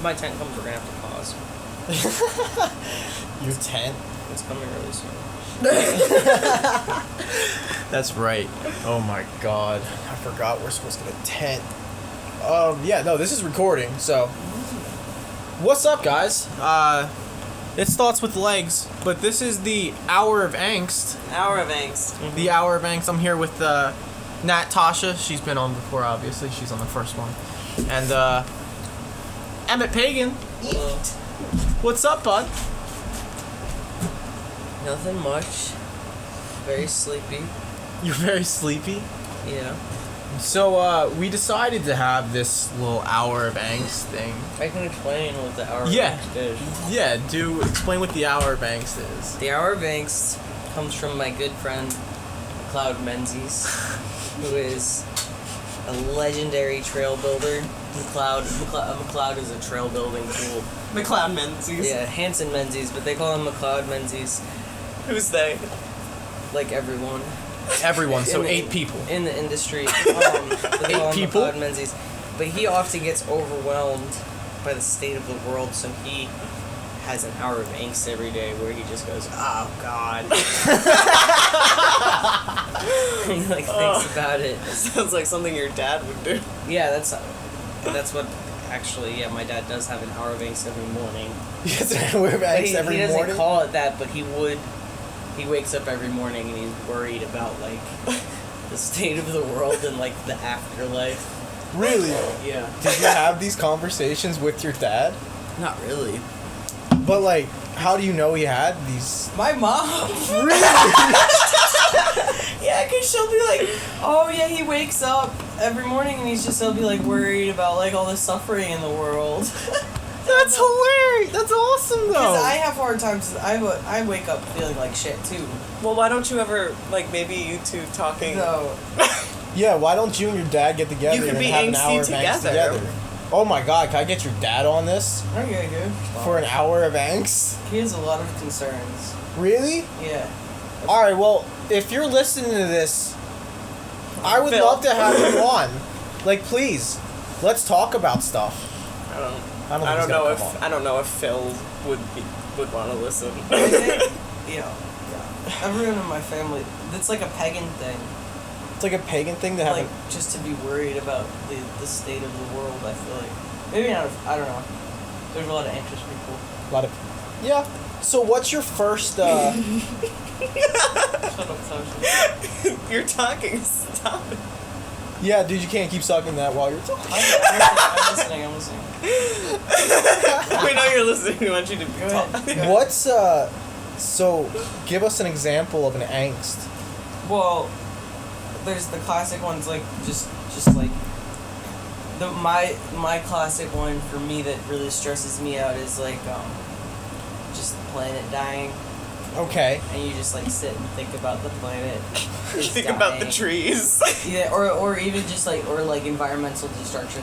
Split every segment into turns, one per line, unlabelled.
My tent comes, we're gonna have to pause.
Your tent?
It's coming really soon.
That's right. Oh my god. I forgot we're supposed to get a tent. Yeah, no, this is recording, so. What's up, guys? It's Thoughts with Legs, but this is the Hour of Angst.
Hour of Angst.
Mm-hmm. The Hour of Angst. I'm here with Nat Tasha. She's been on before, obviously. She's on the first one. And Emmett Pagan.
Hello.
What's up, bud?
Nothing much. Very sleepy.
You're very sleepy?
Yeah.
So, we decided to have this little Hour of Angst thing.
I can explain what the Hour of
Yeah.
Angst is.
Yeah, explain what the Hour of Angst is.
The Hour of Angst comes from my good friend, McLeod Menzies, who is a legendary trail builder. McLeod is a trail building tool.
McLeod Menzies.
Yeah, Hanson Menzies, but they call him McLeod Menzies.
Who's they?
Like everyone.
Everyone, so
In the-
8 people.
In the industry. But they call him
people?
McLeod Menzies. But he often gets overwhelmed by the state of the world, so he has an hour of angst every day where he just goes, oh god. And he thinks about it.
Sounds like something your dad would do.
Yeah, that's what actually, yeah, my dad does have an hour of angst every morning.
He has an Hour of
But
Angst every
he doesn't
morning?
call it that, but he wakes up every morning and he's worried about the state of the world and the afterlife.
Really?
Yeah.
Did you have these conversations with your dad?
Not really.
But, how do you know he had these...
My mom.
Really?
Yeah, because she'll be like, oh yeah, he wakes up every morning and he'll be worried about all the suffering in the world.
That's hilarious. That's awesome, though.
Because I have hard times. I wake up feeling like shit too.
Well, why don't you ever, maybe you two talking?
No.
Yeah, why don't you and your dad get together
You could
and
be
have an
angsty
hour of angst
together.
together? Oh my god, can I get your dad on this?
Okay, good.
For an hour of angst?
He has a lot of concerns.
Really?
Yeah.
Alright, well, if you're listening to this, I would
Phil.
love to have you on. Please, let's talk about stuff.
I don't
he's
know
gonna
if
come on.
I don't know if Phil would want to listen.
Yeah. Everyone in my family, it's like a pagan thing.
It's like a pagan thing to have
Just to be worried about the state of the world, I feel like. Maybe not, I don't know. There's a lot of anxious people.
a lot of... Yeah. So what's your first,
Shut up, Sasha.
You're talking. Stop it.
Yeah, dude, you can't keep sucking that while you're talking.
I'm listening.
We know you're listening. We want you to
Go
talk.
ahead.
What's, so, give us an example of an angst.
Well, there's the classic ones, my classic one for me that really stresses me out is just the planet dying,
Okay.
and you just sit and think about the planet.
Think about the trees.
Yeah, or even just environmental destruction,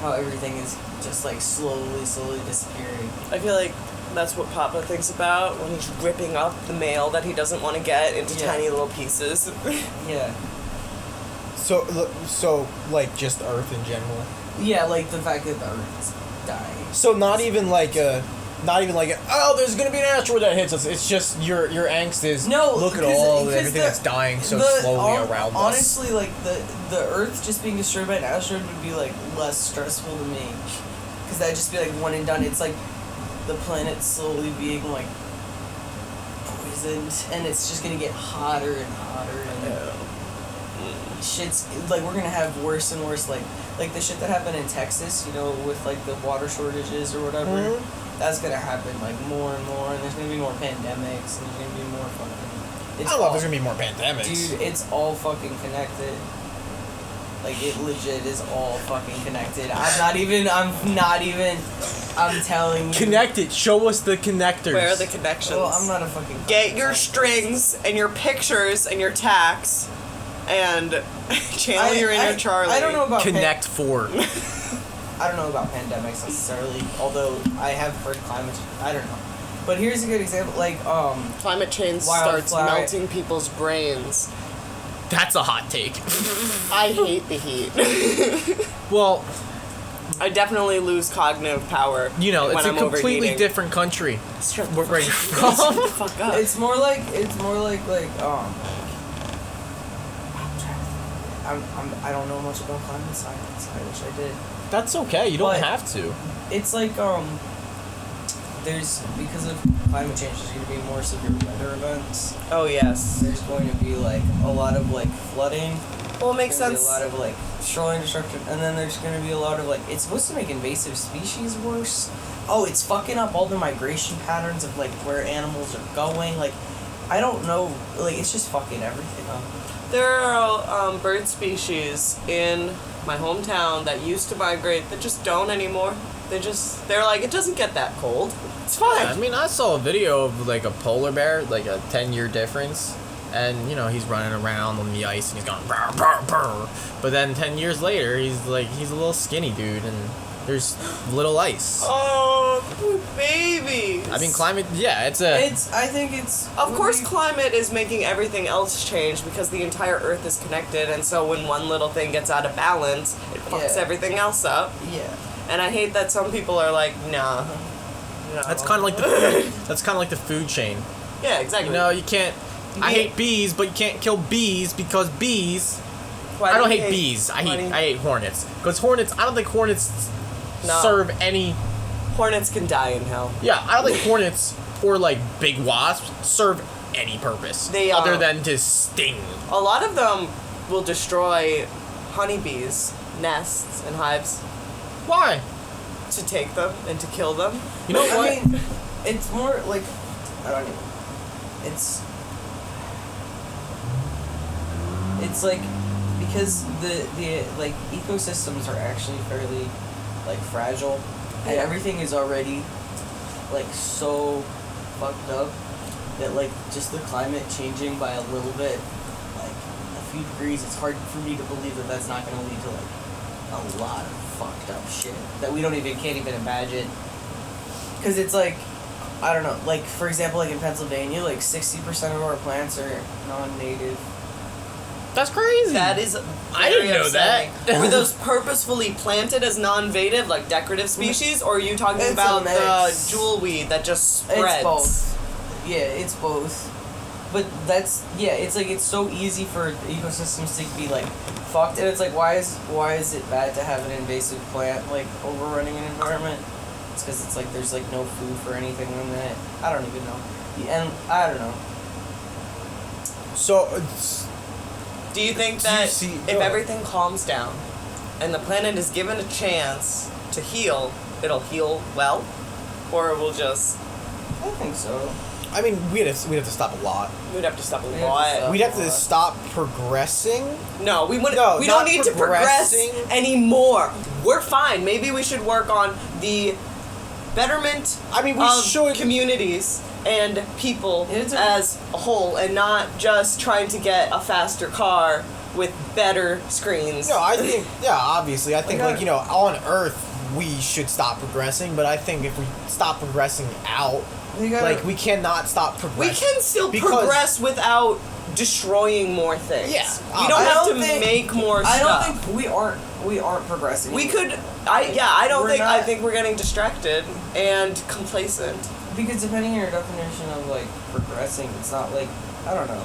how everything is just slowly disappearing.
I feel like that's what Papa thinks about when he's ripping up the mail that he doesn't want to get into tiny little pieces.
Yeah.
So, just Earth in general.
Yeah, the fact that the Earth is dying.
So not even oh, there's gonna be an asteroid that hits us. It's just your angst is look at all everything that's dying so slowly around us.
Honestly, the Earth just being destroyed by an asteroid would be less stressful to me, because that'd just be one and done. It's the planet slowly being poisoned, and it's just gonna get hotter and hotter, and shit's we're gonna have worse and worse the shit that happened in Texas, with the water shortages or whatever.
Mm-hmm.
That's gonna happen more and more, and there's gonna be more pandemics, and there's gonna be more fucking.
I don't know if there's gonna be more pandemics.
Dude, it's all fucking connected. It legit is all fucking connected. I'm telling you.
Connected. Show us the connectors.
Where are the connections?
Well, I'm not a fucking.
Get your strings and your pictures and your tacks and channel your inner Charlie.
I don't know about
Connect 4.
I don't know about pandemics necessarily, although I have heard climate. I don't know. But here's a good example,
Climate change starts
wildfire.
melting people's brains.
That's a hot take.
I hate the heat.
Well,
I definitely lose cognitive power.
You know,
when
it's a
I'm
completely
overeating.
different country.
Shut
We're ready.
Shut the fuck up.
It's more like I don't know much about climate science. I wish I did.
That's okay. You don't
But-
have to.
It's like there's, because of climate change, there's going to be more severe weather events.
Oh yes.
There's going to be like a lot of like flooding.
Well, it makes
There's gonna
sense.
be a lot of like shoreline destruction, and then there's going to be a lot of like, it's supposed to make invasive species worse. Oh, it's fucking up all the migration patterns of like where animals are going. Like, I don't know. Like, it's just fucking everything up.
There are bird species in my hometown that used to migrate that just don't anymore. They're like, it doesn't get that cold. It's fine.
I mean, I saw a video of like a polar bear, like a 10-year difference, and you know he's running around on the ice and he's going brr, brr, brr. But then 10 years later, he's a little skinny dude, and there's little ice.
Oh, poor babies.
I mean, climate. Yeah,
I think it's.
Of course, climate is making everything else change because the entire Earth is connected, and so when one little thing gets out of balance, it fucks
Yeah.
everything else up.
Yeah.
And I hate that some people are like, nah. No.
That's kind of like the food, that's kind of like the food chain.
Yeah, exactly.
You know, you can't. I hate bees, but you can't kill bees because bees.
Why
I
do
don't
you
hate bees. I
why do you-
hate hornets. Because hornets, I don't think hornets
No.
serve any.
Hornets can die in hell.
Yeah, I don't think hornets or like big wasps serve any purpose
They,
other than to sting.
A lot of them will destroy honeybees' nests and hives
Why?
to take them and to kill them.
You know what?
I mean, it's more like, I don't know. It's like, because the like ecosystems are actually fairly like fragile, and
Yeah.
everything is already like so fucked up that like just the climate changing by a little bit, like a few degrees, it's hard for me to believe that that's not going to lead to like a lot of fucked up shit that we can't even imagine. Because it's like, I don't know, like for example, like in Pennsylvania, like 60% of our plants are non-native.
That's crazy.
That is
I didn't
very
know
upsetting.
that.
Were those purposefully planted as non-native, like decorative species, or are you talking
It's
about
a
the
mix.
jewel weed that just spreads?
It's both. Yeah, it's both. But it's like it's so easy for ecosystems to be like fucked, and it's like why is it bad to have an invasive plant like overrunning an environment? It's because it's like there's like no food for anything in it. I don't even know. And I don't know.
So,
Do you think
Do you
that
see-
if
go.
everything calms down and the planet is given a chance to heal, it'll heal well? Or it will just...
I think so.
I mean, we'd have to stop a lot.
We'd have to stop a
We'd have to
lot.
stop.
We'd have to stop progressing.
No, we wouldn't.
No,
we
not
don't need to progress
progressing.
anymore. We're fine. Maybe we should work on the betterment
I mean, we
of
should.
communities and people
It's a-
as a whole, and not just trying to get a faster car with better screens.
No, I think, yeah, obviously. I think,
gotta-
like, you know, on Earth, we should stop progressing, but I think if we stop progressing out,
We gotta,
like, we cannot stop
we
progressing.
can still
because-
progress without destroying more things.
Yeah,
we don't
I
have
don't
to
think-
make more
I
stuff.
don't think we aren't progressing.
We could. I don't
We're
think. I
not-
think we're getting distracted and complacent.
Because depending on your definition of like progressing, it's not like, I don't know.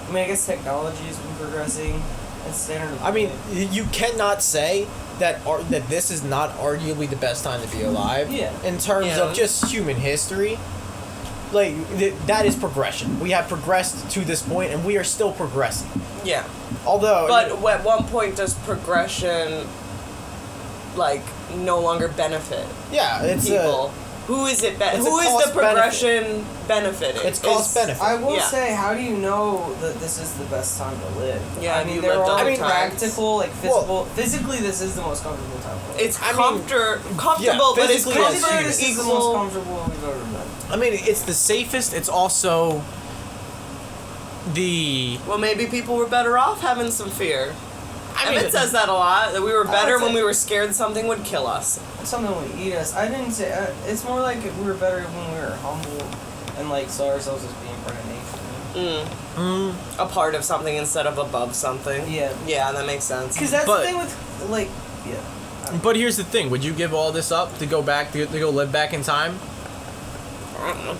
I mean, I guess technology has been progressing. It's standard. Of
I mean,
living.
you cannot say that that this is not arguably the best time to be alive.
Yeah.
In terms
Yeah.
of just human history, like that is progression. We have progressed to this point, and we are still progressing.
Yeah.
Although,
But at one point, does progression, like, no longer benefit
yeah, it's
people? Who is it?
it's a
Who is the
cost benefit.
progression benefiting?
It's cost
Is-
benefit.
I will
yeah.
say, how do you know that this is the best time to live?
Yeah,
I mean,
you
there
lived
are
other
practical, like
Well-
physically, this is the most comfortable time to live.
It's
I mean,
comfortable, but it's
physically, yes,
comfort
this is the most
equal.
comfortable we've ever been.
I mean, it's the safest. It's also the.
Well, maybe people were better off having some fear.
I mean,
Emmett says that a lot. That we were
I
better
would
when
say-
we were scared something would kill us.
Something would eat us. I didn't say. It's more like we were better when we were humble and like saw ourselves as being part of nature.
Mm,
A part of something instead of above something.
Yeah.
Yeah, that makes sense.
Because that's
But-
the thing with like, yeah.
But here's the thing: would you give all this up to go back to go live back in time?
I don't know.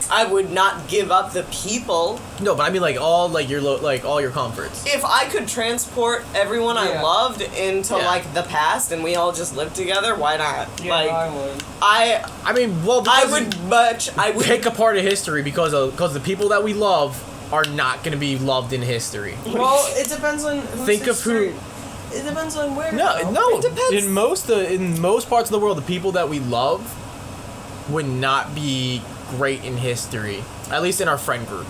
I would not give up the people.
No, but I mean like all your comforts.
If I could transport everyone I loved into like the past and we all just lived together, why not?
Yeah,
like
I would.
I mean, well,
I would
pick a part of history because the people that we love are not going to be loved in history.
Well, it depends on who's
Think of
history.
who.
It depends on where.
No,
though.
no.
It depends.
In most parts of the world, the people that we love would not be great in history. At least in our friend group.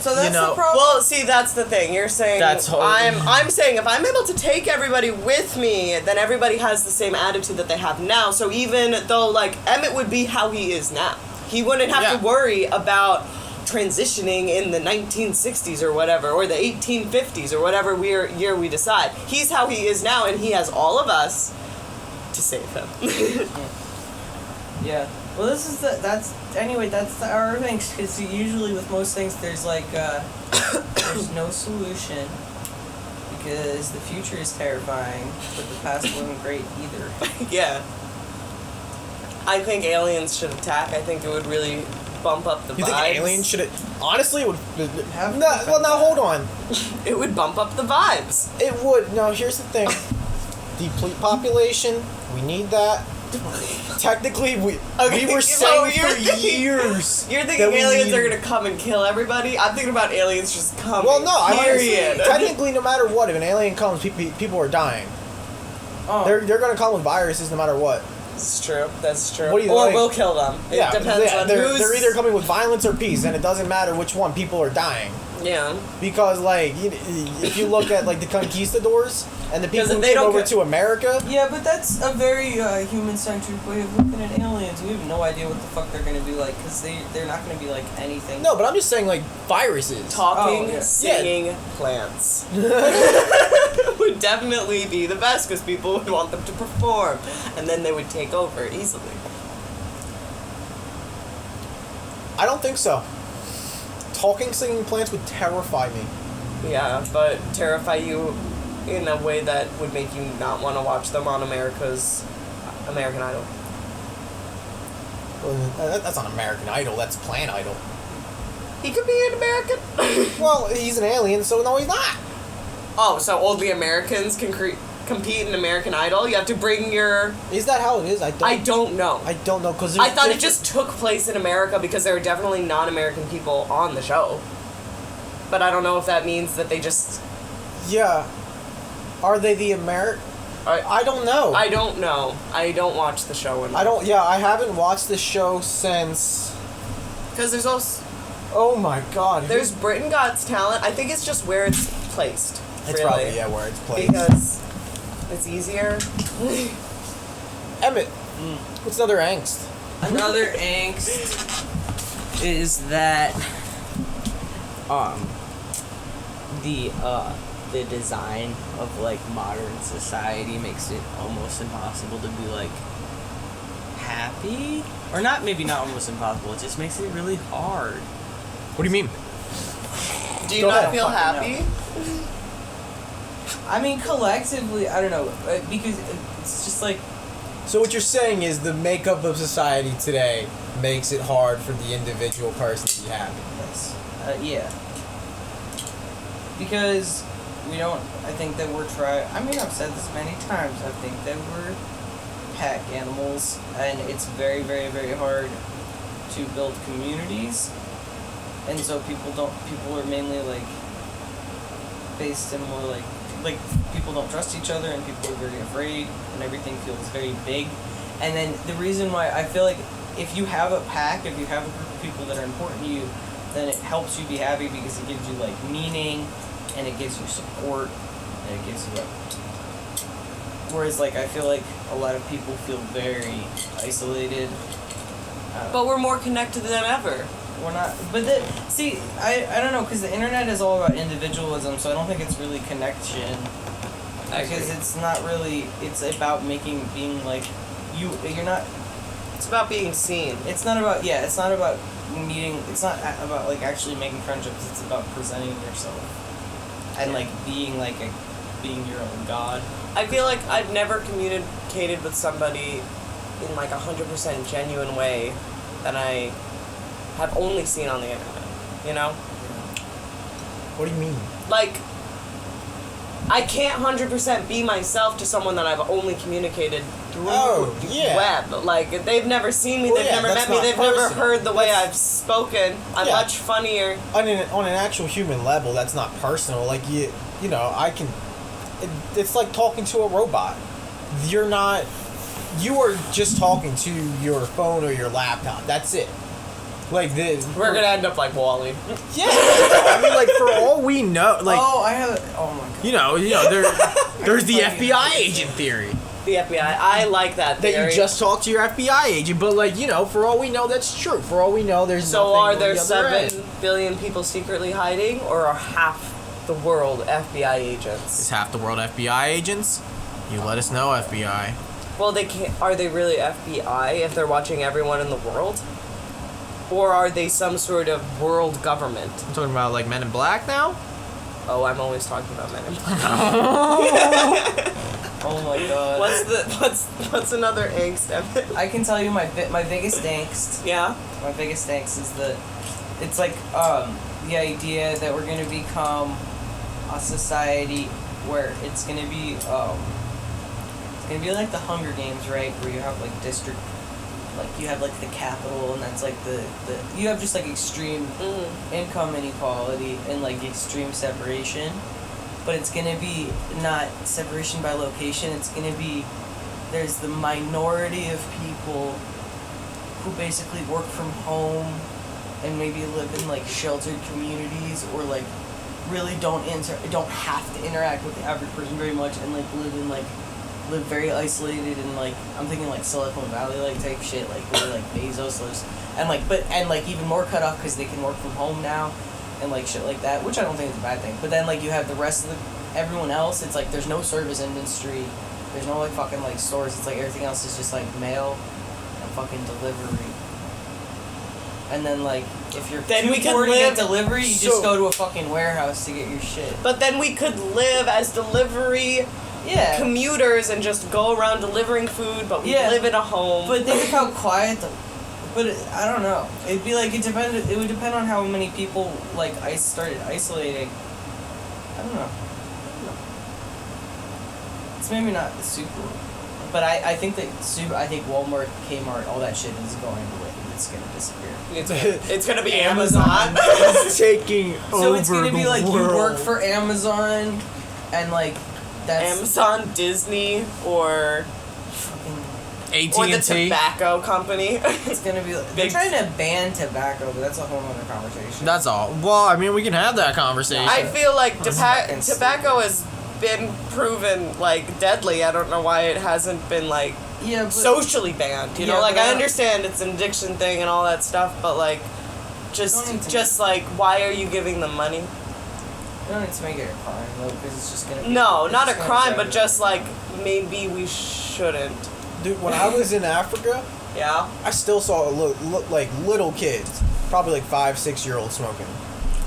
So that's
know,
the problem.
Well, see, that's the thing. You're saying I'm saying if I'm able to take everybody with me, then everybody has the same attitude that they have now. So even though like Emmett would be how he is now, he wouldn't have to worry about transitioning in the 1960s or whatever, or the 1850s or whatever year we decide. He's how he is now, and he has all of us to save him.
Yeah. Well, that's our things, because usually with most things there's like there's no solution because the future is terrifying, but the past wasn't great either.
Yeah. I think aliens should attack. I think it would really bump up the vibes.
You think aliens should? Honestly, it would.
Have
No, well, now hold on.
It would bump up the vibes.
It would. No, here's the thing. Deplete population. We need that. Technically, we were saying for years.
You're thinking
that we
aliens
need-
are gonna come and kill everybody? I'm thinking about aliens just coming.
Well, no,
period.
technically, no matter what, if an alien comes, people are dying.
Oh.
They're gonna come with viruses no matter what.
That's true. That's true.
What do you
or
think?
we'll kill them. It depends on who's...
they're either coming with violence or peace, and it doesn't matter which one. People are dying.
Yeah.
Because, like, if you look at, like, the conquistadors and the people who
they
came
don't
over
get-
to America...
Yeah, but that's a very human-centric way of looking at aliens. We have no idea what the fuck they're gonna be like, because they're not gonna be like anything.
No, but I'm just saying, like, viruses.
Talking,
Oh, yeah.
singing plants would definitely be the best because people would want them to perform, and then they would take over easily.
I don't think so. Talking, singing plants would terrify me.
Yeah, but terrify you in a way that would make you not want to watch them on American Idol.
Well, that's not American Idol, that's Plant Idol.
He could be an American.
Well, he's an alien, so no, he's not.
Oh, so only Americans can compete in American Idol? You have to bring your...
Is that how it is?
I don't know.
I don't know, because
I thought it just took place in America because there are definitely non-American people on the show. But I don't know if that means that they just...
Yeah. Are they the I don't know.
I don't know. I don't watch the show enough.
I haven't watched the show since...
Because there's also...
Oh my god.
There's Britain Got Talent. I think it's just where it's placed.
It's
really.
probably, where it's placed.
Because it's easier.
Emmett, what's another angst?
Another angst is that the design of like modern society makes it almost impossible to be like happy, or maybe not almost impossible. It just makes it really hard.
What do you mean?
Do you
Go
not
ahead.
feel
Fucking
happy?
I mean, collectively, I don't know, because it's just like,
So what you're saying is the makeup of society today makes it hard for the individual person to be happy.
yes, yeah, because we don't. I think that we're trying. I mean, I've said this many times. I think that we're pack animals, and it's very, very, very hard to build communities, and so people are mainly like based in more like people don't trust each other, and people are very afraid, and everything feels very big. And then the reason why I feel like if you have a pack, if you have a group of people that are important to you, then it helps you be happy because it gives you like meaning, and it gives you support, and it gives you like. Whereas like I feel like a lot of people feel very isolated.
But we're more connected than ever.
We're not, but see, I don't know, because the internet is all about individualism, so I don't think it's really connection. Because it's not really, it's about being like, you're not.
It's about being seen.
It's not about, it's not about meeting, it's not about like actually making friendships, it's about presenting yourself. And like being like
being your own god.
I feel like I've never communicated with somebody in like 100% genuine way that I have only seen on the internet, you know?
What do you mean?
Like, I can't 100% be myself to someone that I've only communicated through web. Like, they've never seen me, they've never met me, they've never heard the way I've spoken. I'm much funnier.
On an actual human level, that's not personal. Like, you know, it's like talking to a robot. You are just talking to your phone or your laptop. That's it. Like this.
We're gonna end up like Wall-E.
Yeah. I mean, like, for all we know, like.
Oh my god.
You know, there's the FBI agent theory.
The FBI. I like that theory.
That you just talk to your FBI agent, but, like, you know, for all we know, that's true. For all we know, there's
So
nothing
are there
on the other
7
end.
billion people secretly hiding, or are half the world FBI
Is
agents?
half the world FBI agents? You let us know, FBI.
Well, they can't. Are they really FBI if they're watching everyone in the world? Or are they some sort of world government?
I'm talking about, like, Men in Black now?
Oh, I'm always talking about Men in Black.
Oh my god.
What's another angst, Evan?
I can tell you my biggest angst.
Yeah?
My biggest angst is it's like the idea that we're gonna become a society where it's gonna be like the Hunger Games, right? Where you have like district, like you have like the capital, and that's like the you have just like extreme income inequality and like extreme separation. But it's gonna be not separation by location. It's gonna be there's the minority of people who basically work from home and maybe live in like sheltered communities, or like really don't have to interact with the average person very much, and like live very isolated, and like I'm thinking like Silicon Valley like type shit, like where like Bezos lives, and like even more cut off because they can work from home now, and like shit like that, which I don't think is a bad thing. But then like you have the rest of everyone else. It's like there's no service industry, there's no like fucking like stores. It's like everything else is just like mail and fucking delivery. And then like if you're
Then we
too
could
poor to
live-
get delivery, you just go to a fucking warehouse to get your shit.
But then we could live as delivery
Yeah.
commuters and just go around delivering food, but we
Yeah.
live in a home.
But think of how quiet I don't know. It'd be like it would depend on how many people like started isolating. I don't know. It's maybe not super, but I think that I think Walmart, Kmart, all that shit is going away. It's gonna disappear.
It's gonna be Amazon.
It's taking
So
over
it's gonna be
the
like
world.
you work for Amazon, and like that's
Amazon, Disney, or the
AT&T.
tobacco company.
It's gonna be. They're trying to ban tobacco, but that's a whole other conversation.
That's all. Well, I mean, we can have that conversation.
I feel like
fucking
tobacco has been proven like deadly. I don't know why it hasn't been like
Yeah, but
socially banned. You know,
Yeah,
like
but
I
I-
understand it's an addiction thing and all that stuff, but like
Don't need to-
just like why are you giving them money?
you don't need to make it a crime though, because it's just gonna. Be,
No,
it's
not a
just gonna
crime,
drive
but
it-
just like maybe we shouldn't.
Dude, when I was in Africa,
Yeah.
I still saw like little kids, probably like 5-6-year-olds smoking.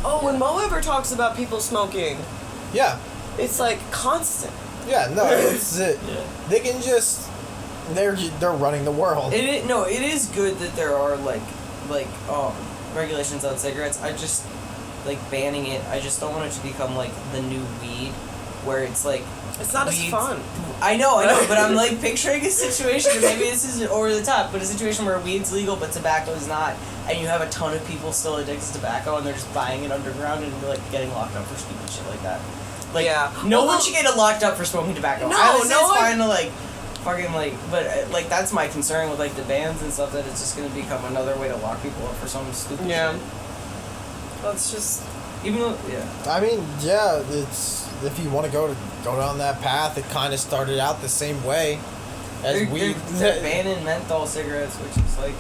Oh, when Mo ever talks about people smoking,
Yeah,
it's like constant.
yeah, no, it's they can just they're running the world.
It is good that there are like regulations on cigarettes. I just like banning it. I just don't want it to become like the new weed, where it's like
It's not as
weeds-
fun.
I know, but I'm like picturing a situation, and maybe this is over the top, but a situation where weed's legal but tobacco is not, and you have a ton of people still addicted to tobacco, and they're just buying it underground and like getting locked up for stupid shit like that. Like,
Yeah.
no one
Although-
should get locked up for smoking tobacco.
No,
Honestly,
no
it's
one-
fine to like, fucking like, but like that's my concern with like the bans and stuff, that it's just gonna become another way to lock people up for some stupid
Yeah.
shit.
Well, it's just
Even though, yeah.
I mean, yeah, it's if you want to go down that path, it kind of started out the same way as
They're banning menthol cigarettes, which is like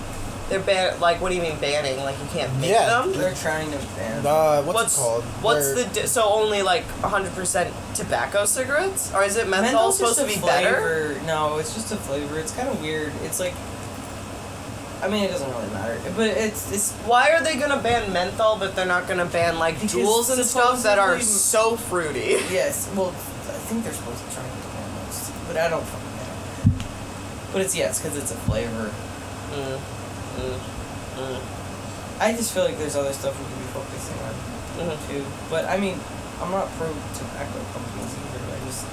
they're like what do you mean banning? Like you can't make
Yeah.
them?
they're trying to ban.
what's it called?
What's
They're-
so only like 100% tobacco cigarettes, or is it menthol
Menthol's
supposed to
just
be
a
better?
flavor. No, it's just a flavor. It's kind of weird. It's like, I mean, it doesn't really matter, but it's
Why are they gonna ban menthol, but they're not gonna ban like
Because
jewels and stuff that are
supposedly-
so fruity?
yes. Well, think they're supposed to try to ban those too, but I don't fucking know. But it's because it's a flavor. I just feel like there's other stuff we could be focusing on too. But I mean, I'm not pro tobacco companies either. I just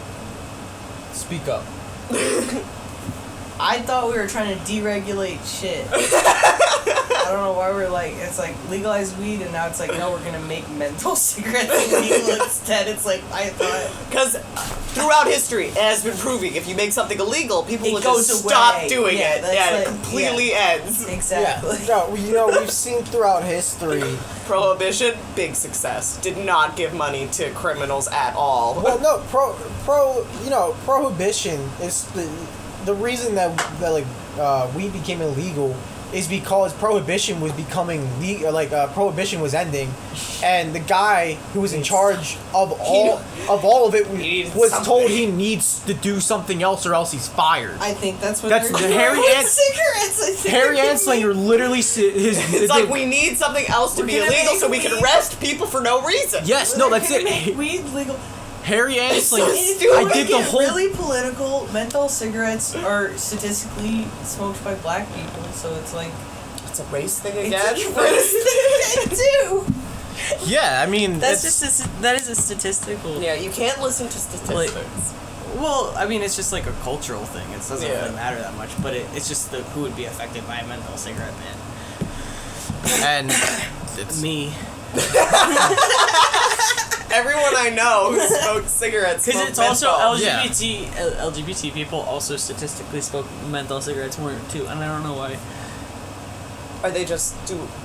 Speak up.
I thought we were trying to deregulate shit. I don't know why we're like, it's like legalize weed, and now it's like, no, we're gonna make menthol cigarettes illegal instead. It's like, I thought.
Because throughout history, it has been proving if you make something illegal, people will
goes
just
away.
stop doing
Yeah,
it.
that's
Yeah,
like-
it completely ends.
Exactly.
Yeah. No, we've seen throughout history.
Prohibition, big success. Did not give money to criminals at all.
Well, no, prohibition is the reason that weed became illegal is because prohibition was becoming legal, prohibition was ending, and the guy who was in charge of all of it was told he needs to do something else or else he's fired.
I think that's what
That's
they're
the
doing
Harry
with
Ans-
cigarettes. I think
Harry
they're
Anslinger literally
It's like we need something else to
We're
be
gonna
illegal
make
so we can
weed.
arrest people for no reason.
Yes, no, that's it.
Make weed legal.
Harry Anslinger.
stupid.
I did the whole.
Really political. Menthol cigarettes are statistically smoked by black people, so it's like
It's a race thing again.
it's a race thing too.
Yeah, I mean
That is a statistical.
Yeah, you can't listen to statistics.
Well, I mean, it's just like a cultural thing. It doesn't
Yeah.
really matter that much, but it's just who would be affected by a menthol cigarette ban.
and it's
Me.
Everyone I know who smokes cigarettes
Because
smoke
it's also
menthol.
LGBT people also statistically smoke menthol cigarettes more too, and I don't know why.
Are they just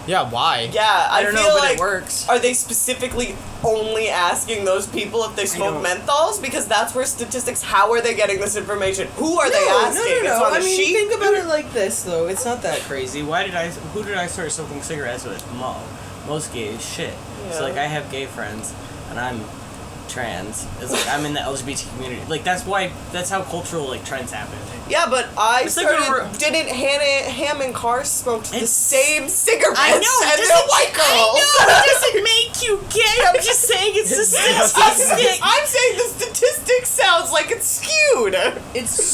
yeah. Why?
Yeah, I
don't
feel
know, but
like
it works.
Are they specifically only asking those people if they smoke
don't-
menthols? Because that's where statistics. How are they getting this information? Who are they asking? It's on
I
a
mean,
sheet.
think about it like this though. It's not that crazy. Who did I start smoking cigarettes with? Most gay as shit.
Yeah.
So like, I have gay friends, and I'm trans. It's like I'm in the LGBT community. Like that's how cultural like trends happen.
Yeah, but I
It's like
started. Didn't Ham and Carr smoked the
It's-
same cigarettes?
I know,
and
it
they're white girls.
I know, it doesn't make you gay. I'm just saying it's a statistic.
I'm saying the statistic sounds like it's skewed.
It's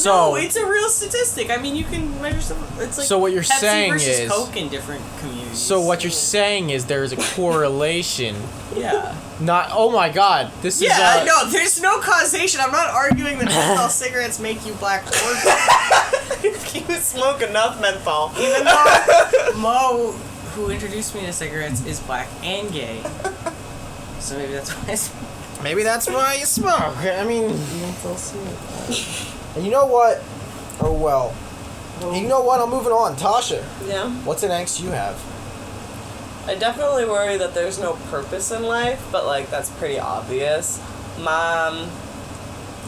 a real statistic. I mean, you can measure stuff. It's like
So what you're
Pepsi
saying
versus
is-
Coke in different communities.
So what you're saying is there is a correlation.
Yeah.
Not. Oh my God. This is.
Yeah, no, there's no causation. I'm not arguing that menthol cigarettes make you black or
If you smoke enough menthol.
even though Mo, who introduced me to cigarettes, is black and gay. So maybe that's why I smoke
Maybe that's why you smoke. I mean,
menthol cigarettes.
and you know what? Oh well. You know what? I'm moving on. Tasha,
Yeah.
what's an angst you have?
I definitely worry that there's no purpose in life, but like that's pretty obvious. Mom.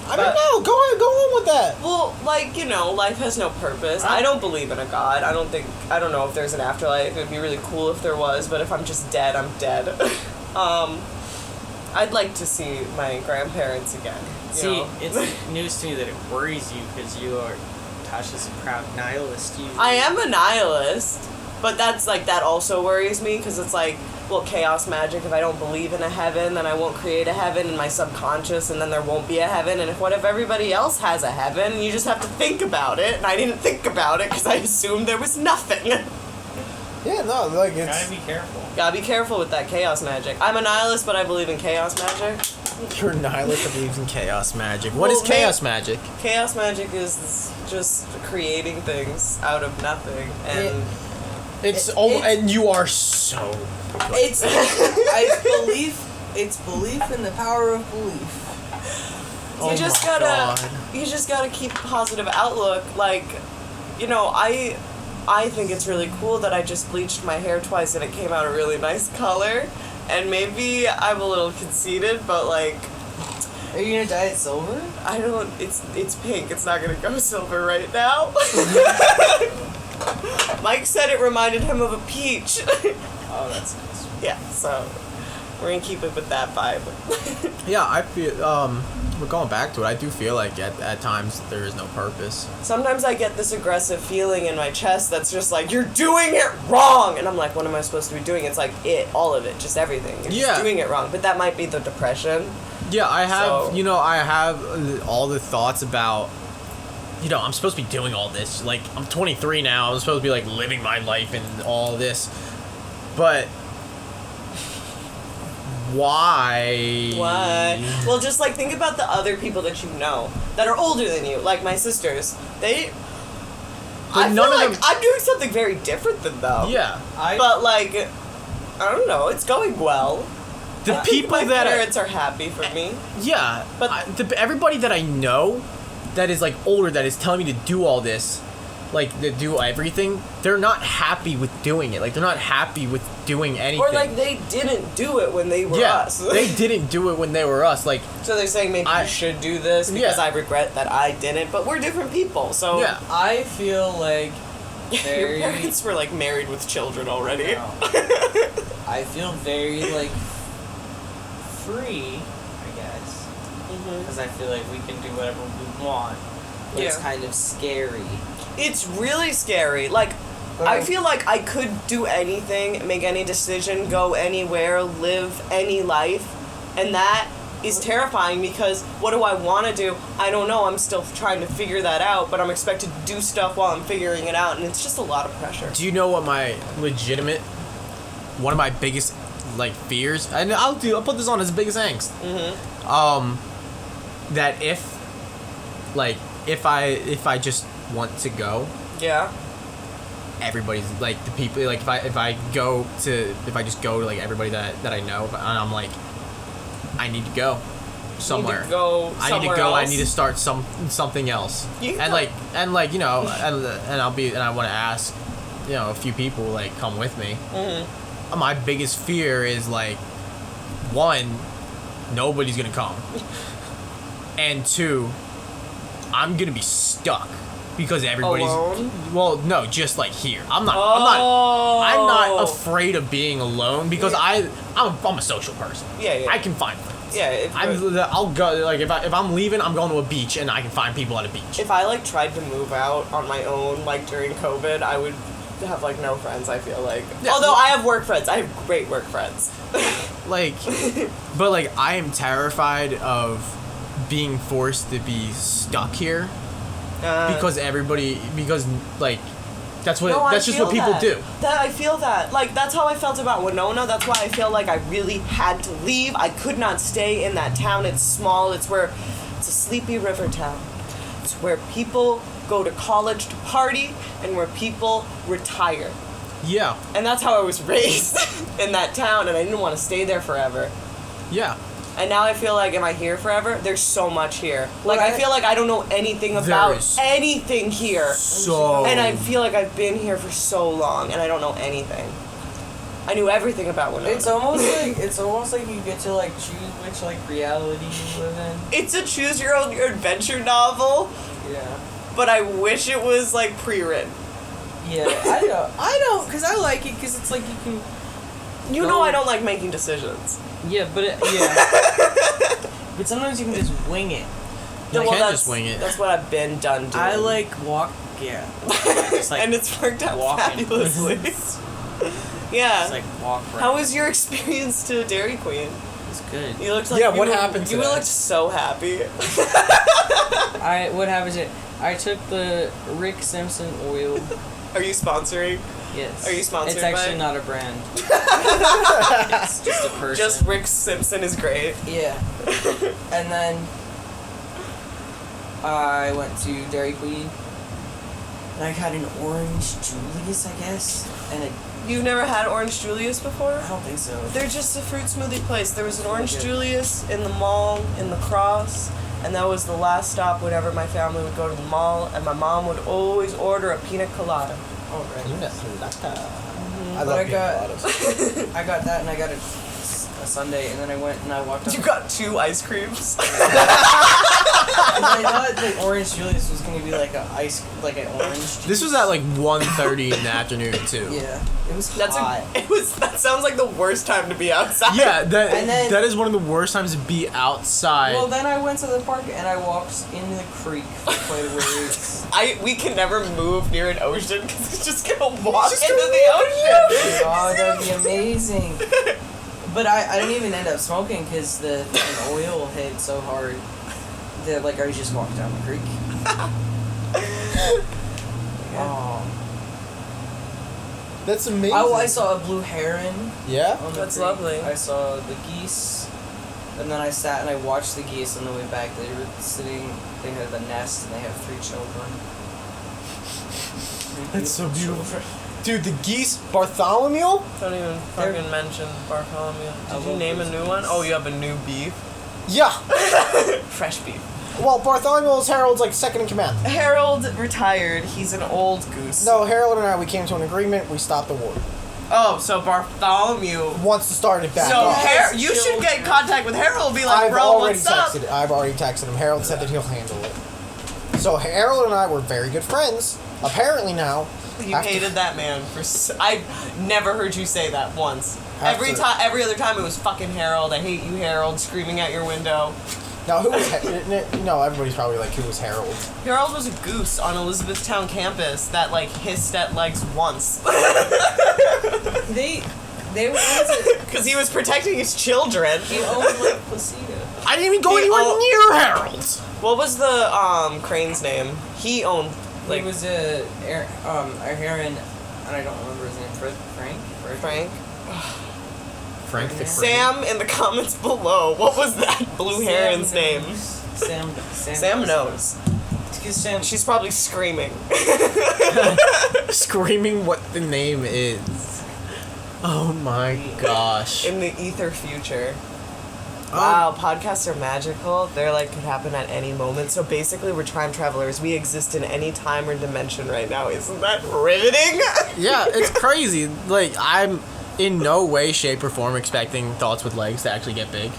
I don't know. Go on with that.
Well, like, life has no purpose. I don't believe in a God. I don't know if there's an afterlife. It would be really cool if there was, but if I'm just dead, I'm dead. I'd like to see my grandparents again.
See, it's news to me that it worries you because Tasha's a proud nihilist.
I am a nihilist, but that also worries me because it's like, well, chaos magic. If I don't believe in a heaven, then I won't create a heaven in my subconscious, and then there won't be a heaven. And what if everybody else has a heaven? You just have to think about it, and I didn't think about it because I assumed there was nothing.
Yeah, no, like it's.
Gotta be careful.
Gotta be careful with that chaos magic. I'm a nihilist, but I believe in chaos magic.
You're a nihilist that believes in chaos magic. What is
Well,
chaos magic?
Chaos magic is just creating things out of nothing, and
And you are so.
It's belief in the power of belief.
Oh
you just
my
gotta
God.
you just gotta keep a positive outlook. Like, I think it's really cool that I just bleached my hair twice and it came out a really nice color. And maybe I'm a little conceited, but like,
Are you gonna dye it silver?
I don't. It's pink. It's not gonna go silver right now. Mike said it reminded him of a peach.
Oh, that's nice.
Yeah, so we're gonna keep it with that vibe.
Yeah, I feel. We're going back to it. I do feel like at times there is no purpose.
Sometimes I get this aggressive feeling in my chest that's just like, you're doing it wrong! And I'm like, what am I supposed to be doing? It's like all of it, just everything. You're just doing it wrong. But that might be the depression.
Yeah, I have,
So-
I have all the thoughts about, I'm supposed to be doing all this. Like, I'm 23 now. I'm supposed to be, like, living my life and all this. But why?
Why? Well, just, like, think about the other people that you know that are older than you, like my sisters. I feel like I'm doing something very different than them.
Yeah.
But, like, I don't know. It's going well.
The people
my
that
parents are happy for me.
Yeah,
But-
everybody that I know that is, like, older, that is telling me to do all this, like, to do everything, they're not happy with doing it. Like, they're not happy with doing anything.
Or, like, they didn't do it when they were us.
They didn't do it when they were us. Like,
So they're saying maybe you should do this because I regret that I didn't. But we're different people, so...
yeah.
I feel like
Your parents were, like, married with children already.
No. I feel very, like, free, I guess. Because I feel like we can do whatever we want. But it's
Yeah.
kind of scary.
It's really scary. Like, I feel like I could do anything, make any decision, go anywhere, live any life, and that is terrifying because what do I want to do? I don't know. I'm still trying to figure that out, but I'm expected to do stuff while I'm figuring it out, and it's just a lot of pressure.
Do you know what one of my biggest, like, fears, and I'll put this on as biggest angst. That if I just want to go,
Yeah.
everybody's, like, the people, like, if I just go to, like, everybody that I know, and I'm like, I need to go somewhere.
I need to go somewhere else.
I need to start something else. And I want to ask, a few people, like, come with me. My biggest fear is, like, one, nobody's gonna come, and two, I'm gonna be stuck because everybody's
Alone?
well, no, just, like, here. I'm not afraid of being alone because I'm a social person.
Yeah.
I can find friends.
Yeah.
I'll go, like, if I'm leaving, I'm going to a beach and I can find people at a beach.
If I, like, tried to move out on my own, like, during COVID, I would have, like, no friends, I feel like.
Yeah.
Although I have work friends. I have great work friends.
Like, but, like, I am terrified of being forced to be stuck here because like, that's just what people do.
I feel that. Like, that's how I felt about Winona. That's why I feel like I really had to leave. I could not stay in that town. It's small. It's a sleepy river town. It's where people go to college to party and where people retire.
Yeah.
And that's how I was raised in that town, and I didn't want to stay there forever.
Yeah.
And now I feel like, am I here forever? There's so much here. Like, I feel like I don't know anything about anything here. And I feel like I've been here for so long, and I don't know anything. I knew everything about Winona.
It's almost like you get to, like, choose which, like, reality you live in.
It's a choose your own adventure novel.
Yeah.
But I wish it was, like, pre-written.
Yeah, I don't, because I like it, because it's like you can...
You know I don't like making decisions.
Yeah, but but sometimes you can just wing it.
You can just wing it.
That's what I've been done doing.
I like just like
and it's worked out
walking.
fabulously. Yeah.
Just like walk around.
How was your experience to Dairy Queen?
It's good.
You looked like
what happened
You
today?
looked so happy.
What happened to I took the Rick Simpson oil.
Are you sponsoring?
Yes.
Are you sponsored
It's
by
actually
it?
not a brand. It's just a person.
Just Rick Simpson is great.
Yeah. And then I went to Dairy Queen. And I had an orange Julius, I guess. And
You've never had Orange Julius before?
I don't think so.
They're just a fruit smoothie place. There was an Orange Julius in the mall, in the Cross, and that was the last stop whenever my family would go to the mall, and my mom would always order a pina colada.
Oh, right.
I love pina coladas.
I got that and I got a sundae, and then I went and I walked up.
You got 2 ice creams?
And I thought the Orange Julius was gonna be like an orange juice.
This was at like 1:30 in the afternoon too.
Yeah, it was hot.
That sounds like the worst time to be outside.
Yeah,
And then-
that is one of the worst times to be outside.
Well, then I went to the park and I walked into the creek for quite a ways.
We can never move near an ocean because it's just gonna walk into the ocean.
Oh, that'd be amazing. But I didn't even end up smoking because the fucking oil hit so hard that like I just walked down the creek.
Oh. That's amazing.
Oh, I saw a blue heron.
Yeah?
On the
That's
creek.
lovely.
I saw the geese, and then I sat and I watched the geese on the way back. They were sitting, they had a nest, and they have 3 children.
That's so beautiful. Dude, the geese, Bartholomew?
Don't even fucking mention Bartholomew. Did you name a new one? Oh, you have a new beef?
Yeah.
Fresh beef.
Well, Bartholomew is Harold's, like, second in command.
Harold retired. He's an old goose.
No, Harold and I, we came to an agreement. We stopped the war.
Oh, so Bartholomew
Wants to start it back
So
up.
you should get in contact with Harold. Be like,
I've
bro,
already
what's up?
I've already texted him. Harold said that he'll handle it. So Harold and I were very good friends. Apparently now.
You hated that man for. I've never heard you say that once.
After-
Every other time it was fucking Harold. I hate you, Harold. Screaming at your window.
Now who was? Everybody's probably like, who was Harold?
Harold was a goose on Elizabethtown campus that like hissed at legs once.
They were
Because he was protecting his children.
he owned like Placido.
I didn't even go
He
anywhere
owned-
near Harold.
What was the crane's name? He owned
He was a heron, and I don't remember his name. Frank.
Frank.
Frank the
Sam in the comments below. What was that blue heron's name? Sam knows.
Sam.
She's probably screaming.
Screaming what the name is. Oh my gosh.
In the ether future. Wow, podcasts are magical. They're like could happen at any moment. So basically, we're time travelers. We exist in any time or dimension right now. Isn't that riveting?
Yeah, it's crazy. Like, I'm in no way, shape, or form expecting Thoughts with Legs to actually get big.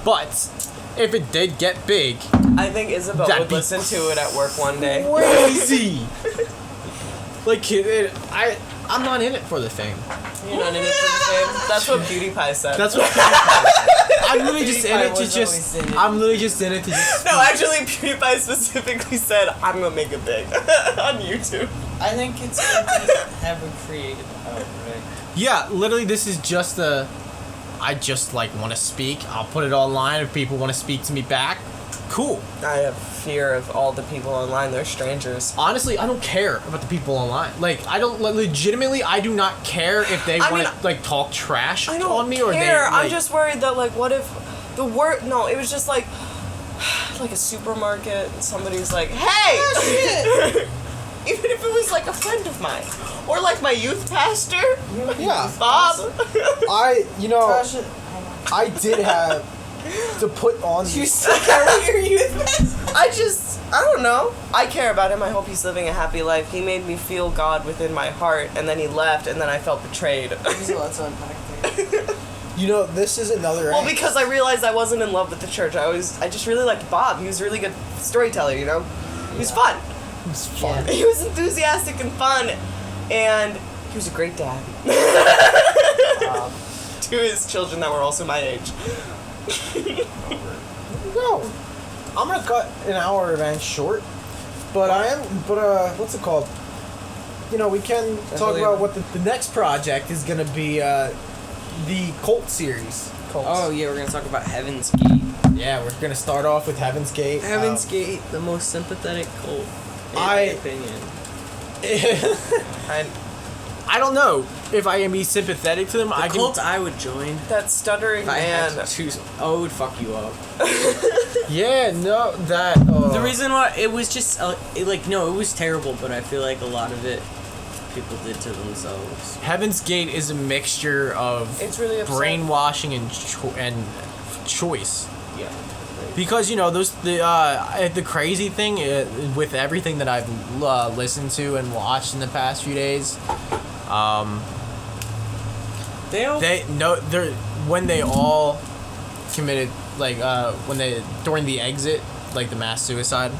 But if it did get big,
I think Isabel
That'd
would
be
listen to it at work one day.
crazy. Like, I'm not in it for the fame.
You're not in it for the fame. That's what PewDiePie said.
That's what I'm literally just in it to just. I'm literally just in it to just.
No, actually, PewDiePie specifically said, "I'm gonna make it big on YouTube."
I think it's good to have a creative outlet.
Yeah, literally, this is just I just like want to speak. I'll put it online if people want to speak to me back. Cool.
I have fear of all the people online. They're strangers.
Honestly, I don't care about the people online. Like, I don't legitimately. I do not care if they want to like talk trash
I don't
on me or
care.
they. Like,
I'm just worried that like, what if the word? No, it was just like a supermarket. And somebody's like, "Hey!" Even if it was like a friend of mine or like my youth pastor.
Yeah.
Bob.
I did have to put on.
You still care about your youth?
I don't know. I care about him. I hope he's living a happy life. He made me feel God within my heart, and then he left, and then I felt betrayed.
There's lots to unpack there.
You know, this is another.
Well, because I realized I wasn't in love with the church. I just really liked Bob. He was a really good storyteller, you know? He was fun.
It's fun.
He was enthusiastic and fun, and he was a great dad. To his children that were also my age.
No, I'm gonna cut an hour event short, but what's it called? You know, we can talk about what the next project is gonna be. The Cult series.
Oh yeah, we're gonna talk about Heaven's Gate.
Yeah, we're gonna start off with Heaven's Gate.
Heaven's Gate, the most sympathetic cult, in my opinion.
I don't know if I can be sympathetic to them.
The cult I would join.
That stuttering
If I had
man.
to choose, it would fuck you up.
Yeah, no, that.
The reason why it was just it was terrible, but I feel like a lot of it people did to themselves.
Heaven's Gate is a mixture of
It's really upsetting.
brainwashing and choice.
Yeah.
Because the crazy thing with everything that I've listened to and watched in the past few days, when they all committed during the exit, like the mass suicide,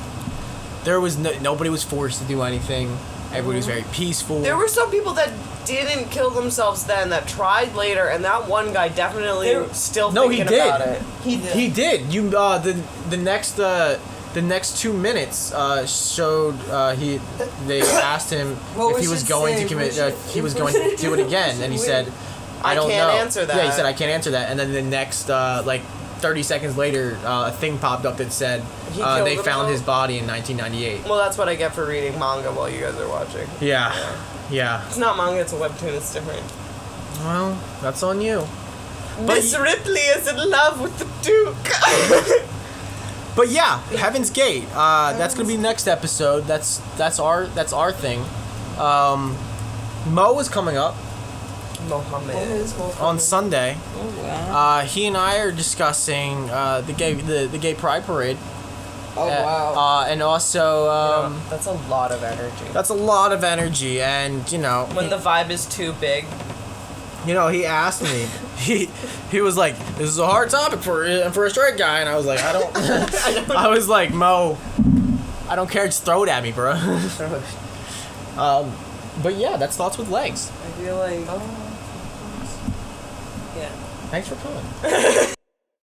there was nobody was forced to do anything. Everybody was very peaceful.
There were some people that didn't kill themselves then that tried later, and that one guy definitely still thinking about it.
He did. You the next 2 minutes showed they asked him if he was going to commit he was going to do it again, and he said I don't
can't
know.
answer that.
Yeah, he said I can't answer that, and then the next 30 seconds later, a thing popped up that said they found his body in 1998.
Well, that's what I get for reading manga while you guys are watching.
Yeah.
It's not manga, it's a webtoon, it's different.
Well, that's on you.
Miss Ripley is in love with the Duke.
But yeah, Heaven's Gate. That's gonna be the next episode. That's our thing. Mo is coming up
Mohammed.
on Sunday.
Oh wow.
He and I are discussing the gay pride parade.
Oh wow.
And also
That's a lot of energy.
that's a lot of energy, and you know
When the vibe is too big.
you know, he asked me. He was like, "This is a hard topic for a straight guy," and I was like, "I don't." I was like, "Mo, I don't care. Just throw it at me, bro." But yeah, that's Thoughts with Legs.
I feel like.
Yeah.
Thanks for coming.